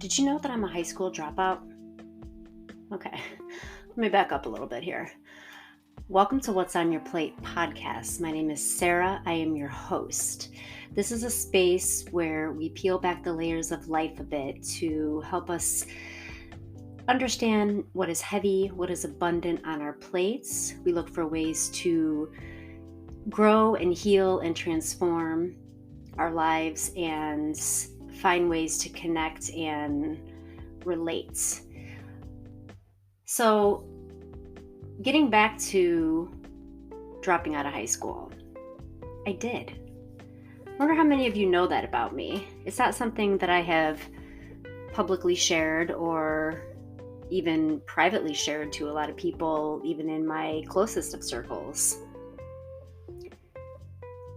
Did you know that I'm a high school dropout? Okay, let me back up a little bit here. Welcome to What's on Your Plate podcast. My name is Sarah. I am your host. This is a space where we peel back the layers of life a bit to help us understand what is heavy, what is abundant on our plates. We look for ways to grow and heal and transform our lives and find ways to connect and relate. So, getting back to dropping out of high school, I did. I wonder how many of you know that about me. It's not something that I have publicly shared or even privately shared to a lot of people, even in my closest of circles.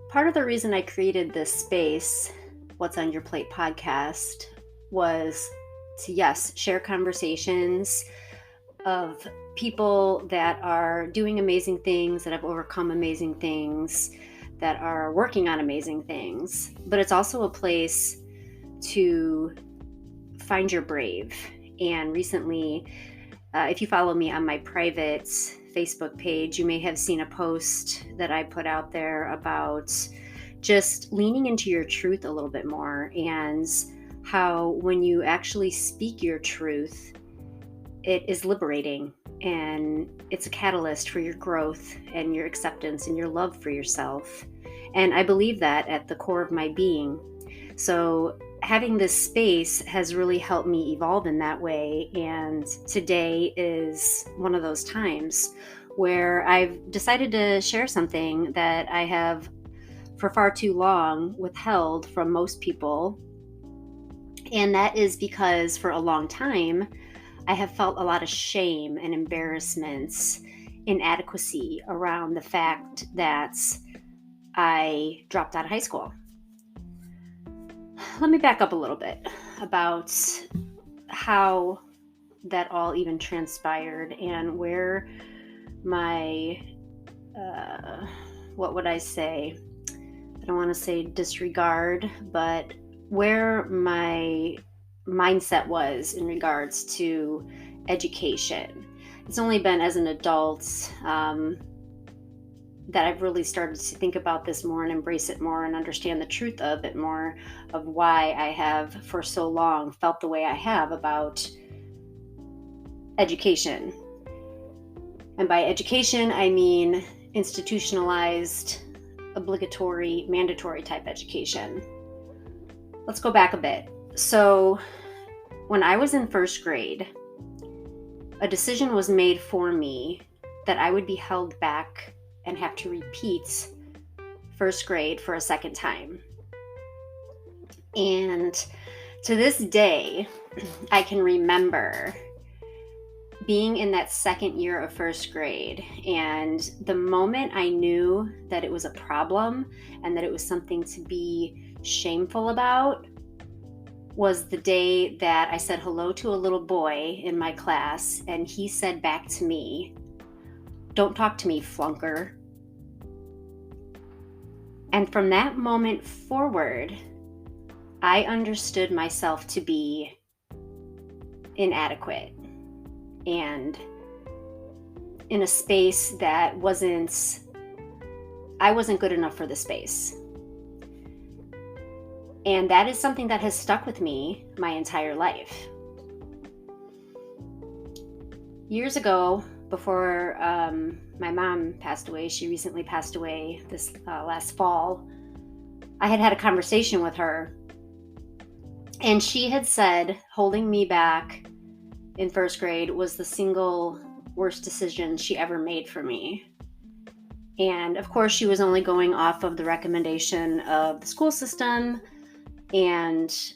Part of the reason I created this space, What's on Your Plate podcast, was to, yes, share conversations of people that are doing amazing things, that have overcome amazing things, that are working on amazing things. But it's also a place to find your brave. And recently, if you follow me on my private Facebook page, you may have seen a post that I put out there about just leaning into your truth a little bit more, and how when you actually speak your truth, it is liberating and it's a catalyst for your growth and your acceptance and your love for yourself. And I believe that at the core of my being. So having this space has really helped me evolve in that way. And today is one of those times where I've decided to share something that I have for far too long withheld from most people. And that is because for a long time, I have felt a lot of shame and embarrassment, inadequacy around the fact that I dropped out of high school. Let me back up a little bit about how that all even transpired and where my, what would I say? I don't want to say disregard, but where my mindset was in regards to education. It's only been as an adult that I've really started to think about this more and embrace it more and understand the truth of it more, of why I have for so long felt the way I have about education. And by education, I mean institutionalized, obligatory, mandatory type education. Let's go back a bit. So when I was in first grade, a decision was made for me that I would be held back and have to repeat first grade for a second time. And to this day, I can remember being in that second year of first grade, and the moment I knew that it was a problem and that it was something to be shameful about was the day that I said hello to a little boy in my class, and he said back to me, "Don't talk to me, flunker." And from that moment forward, I understood myself to be inadequate and in a space that I wasn't good enough for the space. And that is something that has stuck with me my entire life. Years ago, before my mom passed away, she recently passed away this last fall, I had a conversation with her. And she had said holding me back in first grade was the single worst decision she ever made for me. And of course, she was only going off of the recommendation of the school system and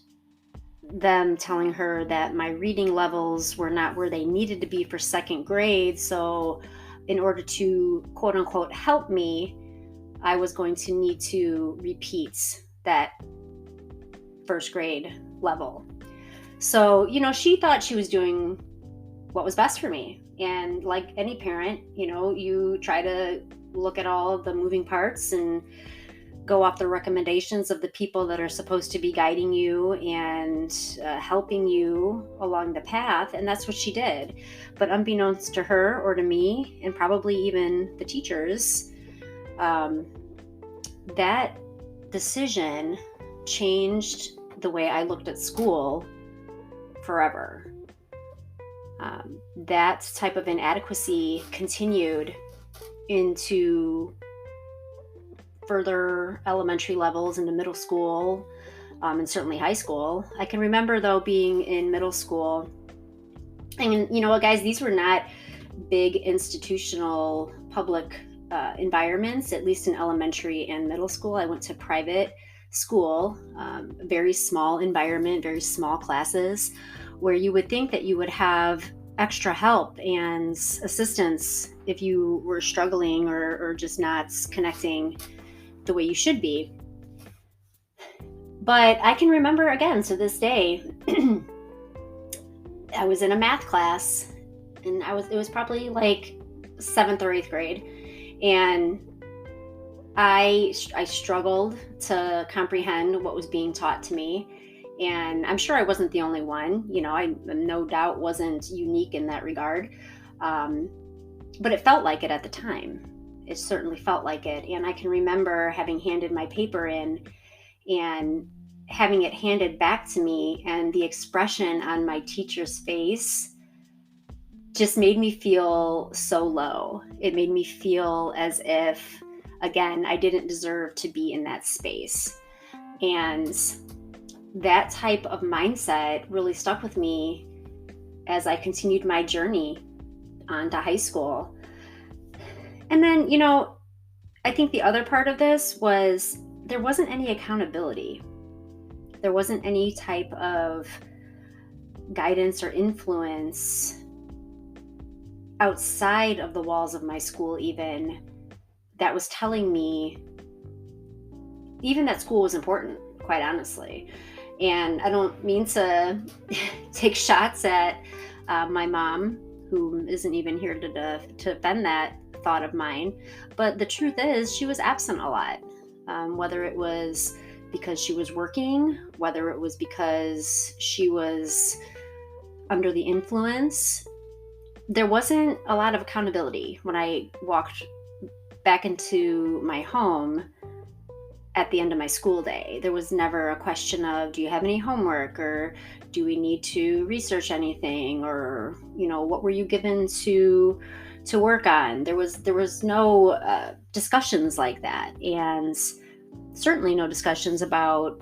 them telling her that my reading levels were not where they needed to be for second grade. So in order to quote unquote help me, I was going to need to repeat that first grade level. So, she thought she was doing what was best for me. And like any parent, you try to look at all of the moving parts and go off the recommendations of the people that are supposed to be guiding you and helping you along the path. And that's what she did. But unbeknownst to her or to me, and probably even the teachers, that decision changed the way I looked at school forever. That type of inadequacy continued into further elementary levels, into middle school, and certainly high school. I can remember, though, being in middle school, and you know what, guys, these were not big institutional public environments, at least in elementary and middle school. I went to private school, very small environment, very small classes, where you would think that you would have extra help and assistance if you were struggling or just not connecting the way you should be. But I can remember, again, to this day, I was in a math class, and it was probably like 7th or 8th grade, and I struggled to comprehend what was being taught to me. And I'm sure I wasn't the only one. I no doubt wasn't unique in that regard. But it felt like it at the time. It certainly felt like it. And I can remember having handed my paper in and having it handed back to me, and the expression on my teacher's face just made me feel so low. It made me feel as if, again, I didn't deserve to be in that space. And that type of mindset really stuck with me as I continued my journey on to high school. And then, I think the other part of this was there wasn't any accountability. There wasn't any type of guidance or influence outside of the walls of my school, even, that was telling me even that school was important, quite honestly. And I don't mean to take shots at my mom, who isn't even here to defend that thought of mine. But the truth is, she was absent a lot, whether it was because she was working, whether it was because she was under the influence. There wasn't a lot of accountability when I walked back into my home at the end of my school day. There was never a question of, do you have any homework, or do we need to research anything, or what were you given to work on? There was no discussions like that, and certainly no discussions about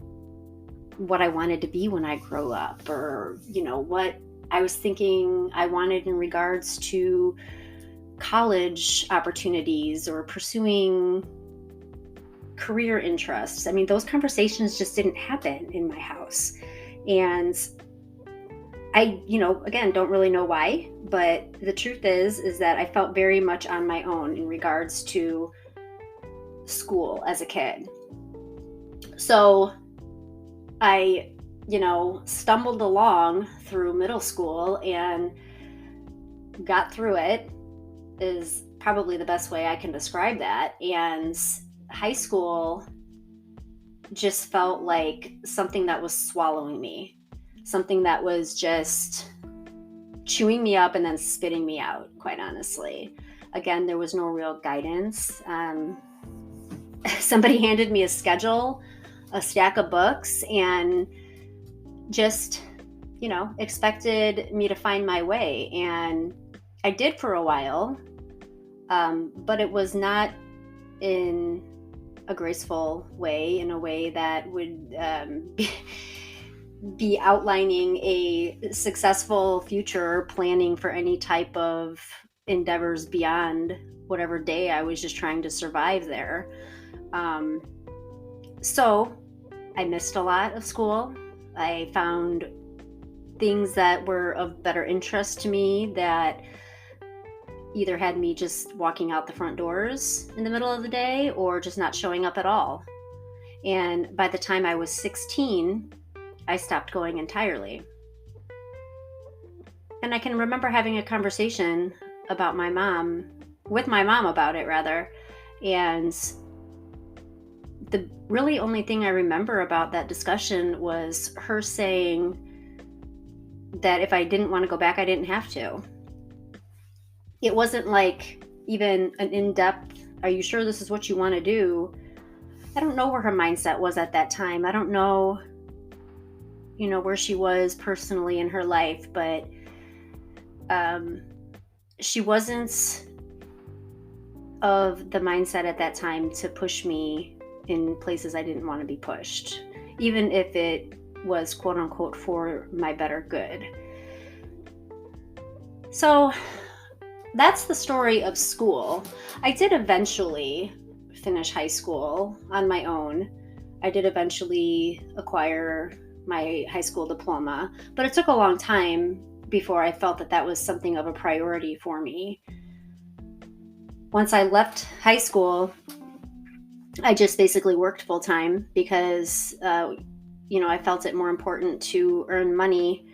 what I wanted to be when I grow up, or what I was thinking I wanted in regards to college opportunities or pursuing career interests. I mean, those conversations just didn't happen in my house. And I, again, don't really know why, but the truth is that I felt very much on my own in regards to school as a kid. So I, stumbled along through middle school and got through it, is probably the best way I can describe that. And high school just felt like something that was swallowing me, something that was just chewing me up and then spitting me out, quite honestly. Again, there was no real guidance. Somebody handed me a schedule, a stack of books, and just, expected me to find my way. And I did for a while, but it was not in a graceful way, in a way that would be outlining a successful future, planning for any type of endeavors beyond whatever day I was just trying to survive there. So I missed a lot of school. I found things that were of better interest to me that either had me just walking out the front doors in the middle of the day or just not showing up at all. And by the time I was 16, I stopped going entirely. And I can remember having a conversation with my mom about it, rather. And the really only thing I remember about that discussion was her saying that if I didn't want to go back, I didn't have to. It wasn't like even an in-depth, are you sure this is what you want to do? I don't know where her mindset was at that time. I don't know, where she was personally in her life, but she wasn't of the mindset at that time to push me in places I didn't want to be pushed, even if it was quote unquote for my better good. So that's the story of school. I did eventually finish high school on my own. I did eventually acquire my high school diploma, but it took a long time before I felt that that was something of a priority for me. Once I left high school, I just basically worked full time because, I felt it more important to earn money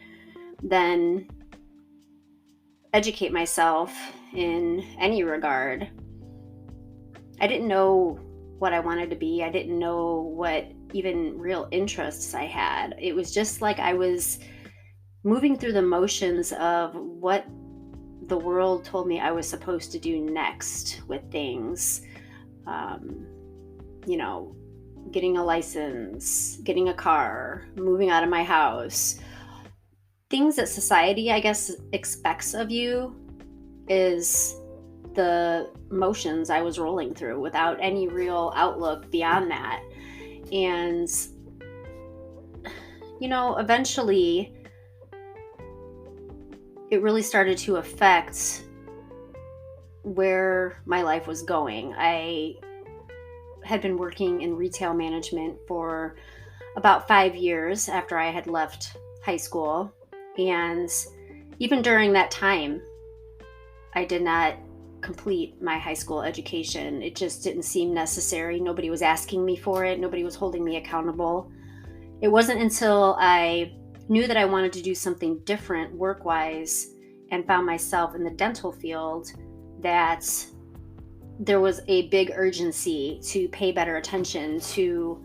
than educate myself in any regard. I didn't know what I wanted to be. I didn't know what even real interests I had. It was just like I was moving through the motions of what the world told me I was supposed to do next with things. Getting a license, getting a car, moving out of my house. Things that society, I guess, expects of you is the motions I was rolling through without any real outlook beyond that. And, eventually it really started to affect where my life was going. I had been working in retail management for about 5 years after I had left high school. And even during that time, I did not complete my high school education. It just didn't seem necessary. Nobody was asking me for it. Nobody was holding me accountable. It wasn't until I knew that I wanted to do something different work-wise and found myself in the dental field that there was a big urgency to pay better attention to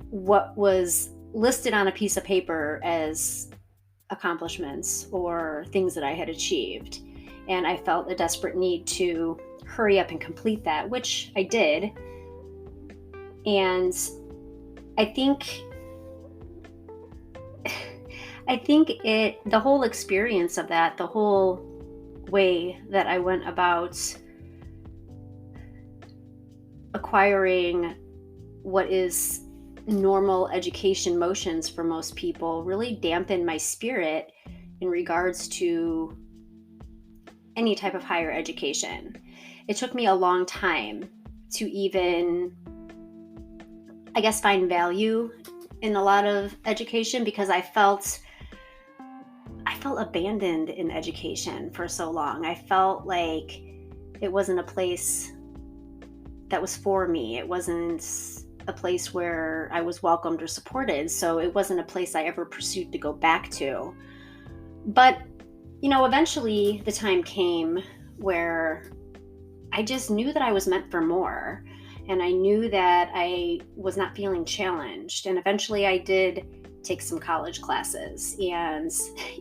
what was listed on a piece of paper as accomplishments or things that I had achieved. And I felt a desperate need to hurry up and complete that, which I did. And I think the whole experience of that, the whole way that I went about acquiring what is normal education motions for most people really dampened my spirit in regards to any type of higher education. It took me a long time to even, I guess, find value in a lot of education because I felt abandoned in education for so long. I felt like it wasn't a place that was for me. It wasn't a place where I was welcomed or supported. So it wasn't a place I ever pursued to go back to. But, eventually the time came where I just knew that I was meant for more. And I knew that I was not feeling challenged. And eventually I did take some college classes. And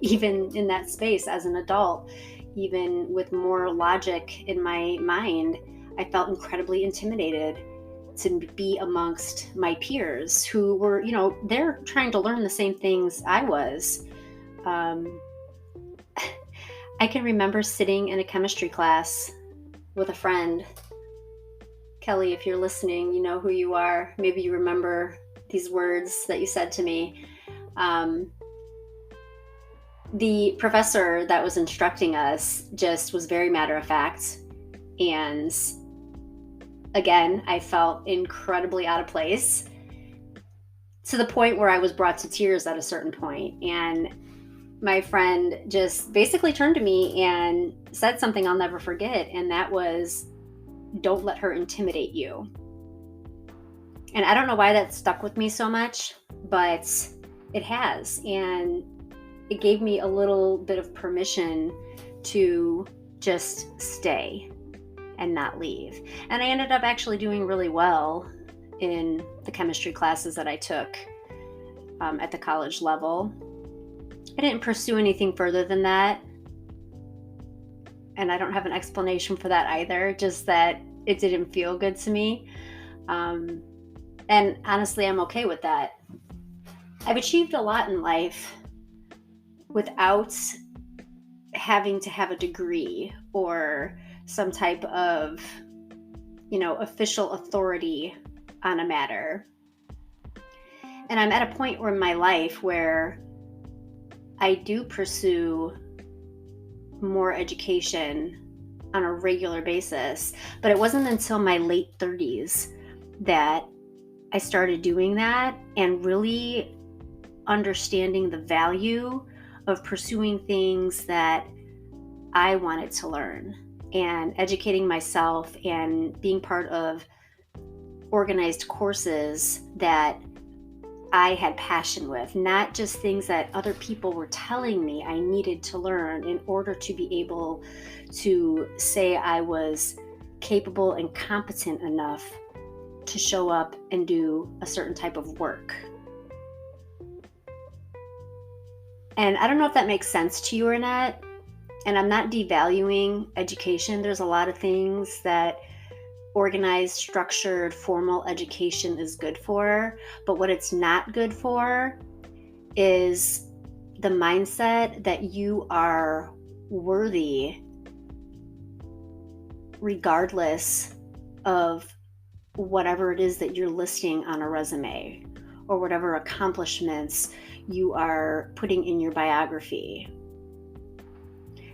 even in that space as an adult, even with more logic in my mind, I felt incredibly intimidated to be amongst my peers who were, they're trying to learn the same things I was. I can remember sitting in a chemistry class with a friend. Kelly, if you're listening, you know who you are. Maybe you remember these words that you said to me. The professor that was instructing us just was very matter of fact. And again, I felt incredibly out of place to the point where I was brought to tears at a certain point. And my friend just basically turned to me and said something I'll never forget. And that was, don't let her intimidate you. And I don't know why that stuck with me so much, but it has. And it gave me a little bit of permission to just stay and not leave. And I ended up actually doing really well in the chemistry classes that I took at the college level. I didn't pursue anything further than that. And I don't have an explanation for that either, just that it didn't feel good to me. And honestly, I'm okay with that. I've achieved a lot in life without having to have a degree or some type of, official authority on a matter. And I'm at a point in my life where I do pursue more education on a regular basis, but it wasn't until my late 30s that I started doing that and really understanding the value of pursuing things that I wanted to learn and educating myself and being part of organized courses that I had passion with, not just things that other people were telling me I needed to learn in order to be able to say I was capable and competent enough to show up and do a certain type of work. And I don't know if that makes sense to you or not. And I'm not devaluing education. There's a lot of things that organized, structured, formal education is good for. But what it's not good for is the mindset that you are worthy regardless of whatever it is that you're listing on a resume or whatever accomplishments you are putting in your biography.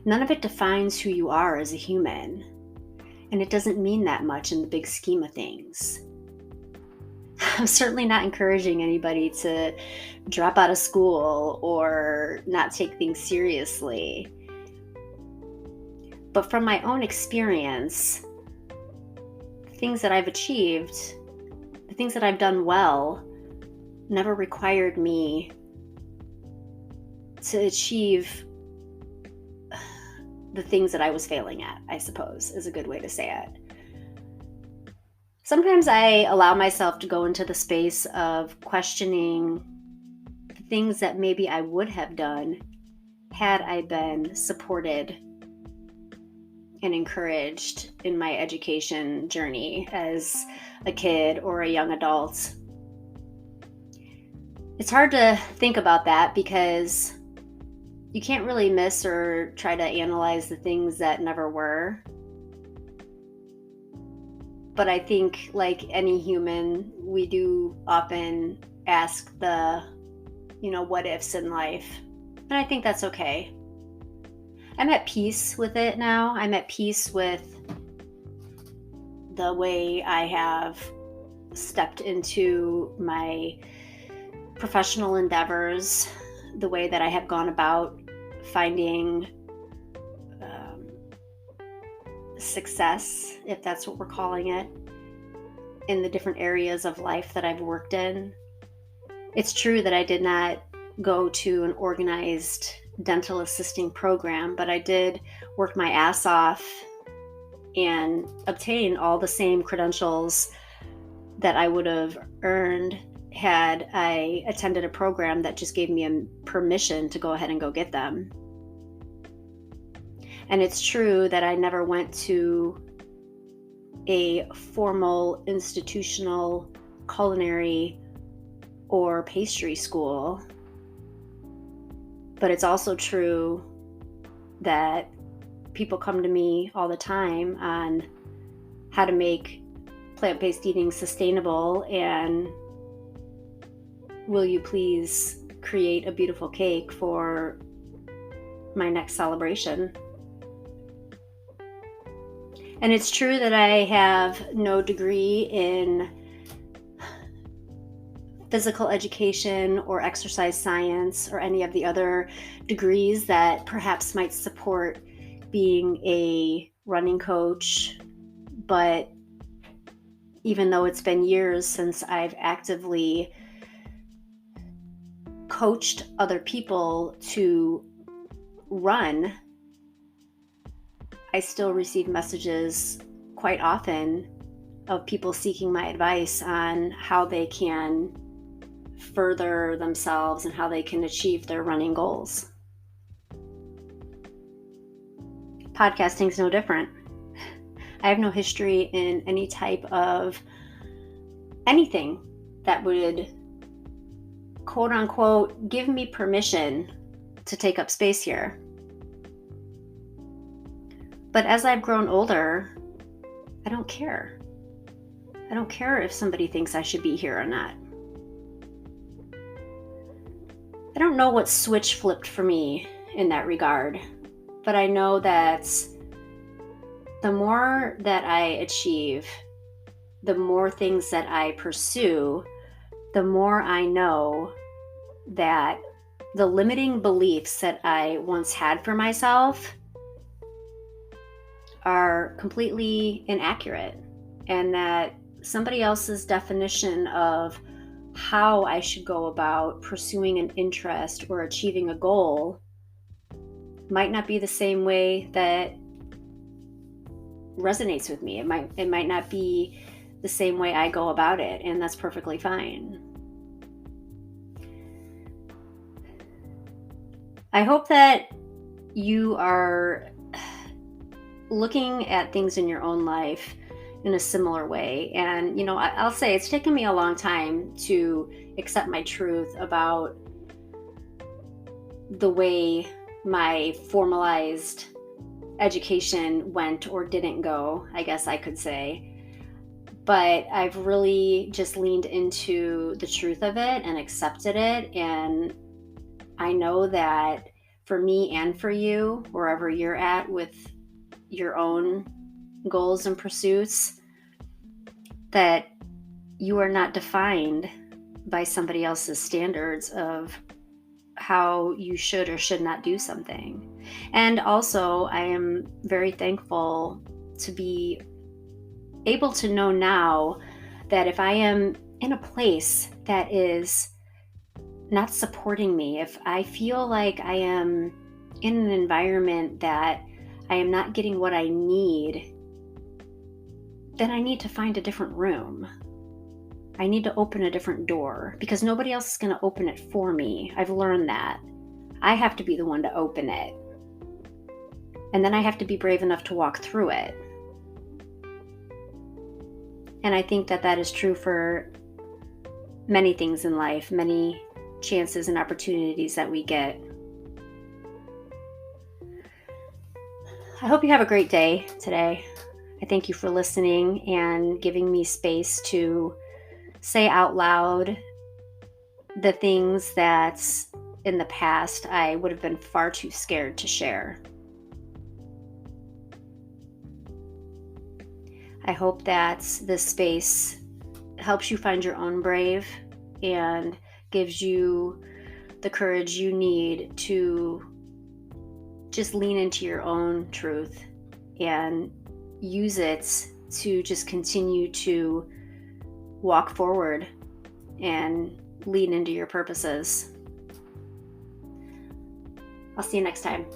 None of it defines who you are as a human, and it doesn't mean that much in the big scheme of things. I'm certainly not encouraging anybody to drop out of school or not take things seriously. But from my own experience, the things that I've achieved, the things that I've done well, never required me to achieve the things that I was failing at, I suppose, is a good way to say it. Sometimes I allow myself to go into the space of questioning the things that maybe I would have done had I been supported and encouraged in my education journey as a kid or a young adult. It's hard to think about that because you can't really miss or try to analyze the things that never were. But I think, like any human, we do often ask the, what ifs in life. And I think that's okay. I'm at peace with it now. I'm at peace with the way I have stepped into my professional endeavors, the way that I have gone about finding success, if that's what we're calling it, in the different areas of life that I've worked in. It's true that I did not go to an organized dental assisting program, but I did work my ass off and obtain all the same credentials that I would have earned had I attended a program that just gave me a permission to go ahead and go get them. And it's true that I never went to a formal institutional culinary or pastry school. But it's also true that people come to me all the time on how to make plant-based eating sustainable, and will you please create a beautiful cake for my next celebration? And it's true that I have no degree in physical education or exercise science or any of the other degrees that perhaps might support being a running coach. But even though it's been years since I've actively coached other people to run, I still receive messages quite often of people seeking my advice on how they can further themselves and how they can achieve their running goals. Podcasting's no different. I have no history in any type of anything that would, quote unquote, give me permission to take up space here. But as I've grown older, I don't care. I don't care if somebody thinks I should be here or not. I don't know what switch flipped for me in that regard, but I know that the more that I achieve, the more things that I pursue, the more I know that the limiting beliefs that I once had for myself are completely inaccurate, and that somebody else's definition of how I should go about pursuing an interest or achieving a goal might not be the same way that resonates with me. It might not be the same way I go about it, and that's perfectly fine. I hope that you are looking at things in your own life in a similar way. And, I'll say it's taken me a long time to accept my truth about the way my formalized education went or didn't go, I guess I could say. But I've really just leaned into the truth of it and accepted it. And I know that for me and for you, wherever you're at with your own goals and pursuits, that you are not defined by somebody else's standards of how you should or should not do something. And also, I am very thankful to be able to know now that if I am in a place that is not supporting me, if I feel like I am in an environment that I am not getting what I need, then I need to find a different room. I need to open a different door, because nobody else is going to open it for me. I've learned that. I have to be the one to open it. And then I have to be brave enough to walk through it. And I think that that is true for many things in life, many chances and opportunities that we get. I hope you have a great day today. I thank you for listening and giving me space to say out loud the things that in the past I would have been far too scared to share. I hope that this space helps you find your own brave and gives you the courage you need to just lean into your own truth and use it to just continue to walk forward and lean into your purposes. I'll see you next time.